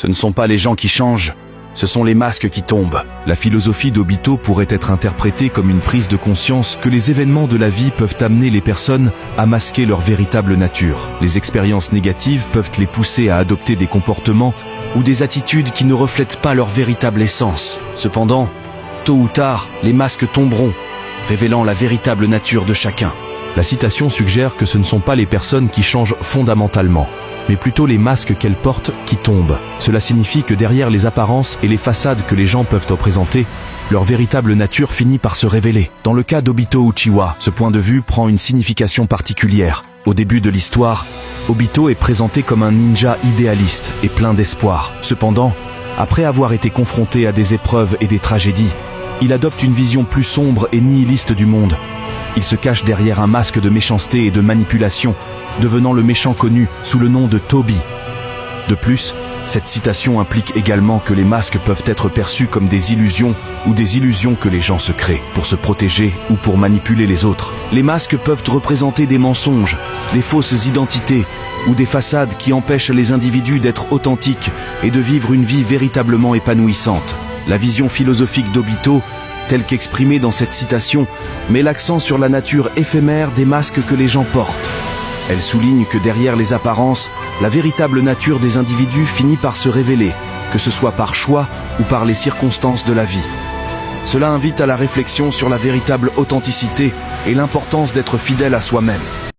Ce ne sont pas les gens qui changent, ce sont les masques qui tombent. La philosophie d'Obito pourrait être interprétée comme une prise de conscience que les événements de la vie peuvent amener les personnes à masquer leur véritable nature. Les expériences négatives peuvent les pousser à adopter des comportements ou des attitudes qui ne reflètent pas leur véritable essence. Cependant, tôt ou tard, les masques tomberont, révélant la véritable nature de chacun. La citation suggère que ce ne sont pas les personnes qui changent fondamentalement, mais plutôt les masques qu'elles portent qui tombent. Cela signifie que derrière les apparences et les façades que les gens peuvent représenter, leur véritable nature finit par se révéler. Dans le cas d'Obito Uchiwa, ce point de vue prend une signification particulière. Au début de l'histoire, Obito est présenté comme un ninja idéaliste et plein d'espoir. Cependant, après avoir été confronté à des épreuves et des tragédies, il adopte une vision plus sombre et nihiliste du monde. Il se cache derrière un masque de méchanceté et de manipulation, devenant le méchant connu sous le nom de Tobi. De plus, cette citation implique également que les masques peuvent être perçus comme des illusions ou des illusions que les gens se créent pour se protéger ou pour manipuler les autres. Les masques peuvent représenter des mensonges, des fausses identités ou des façades qui empêchent les individus d'être authentiques et de vivre une vie véritablement épanouissante. La vision philosophique d'Obito, telle qu'exprimée dans cette citation, met l'accent sur la nature éphémère des masques que les gens portent. Elle souligne que derrière les apparences, la véritable nature des individus finit par se révéler, que ce soit par choix ou par les circonstances de la vie. Cela invite à la réflexion sur la véritable authenticité et l'importance d'être fidèle à soi-même.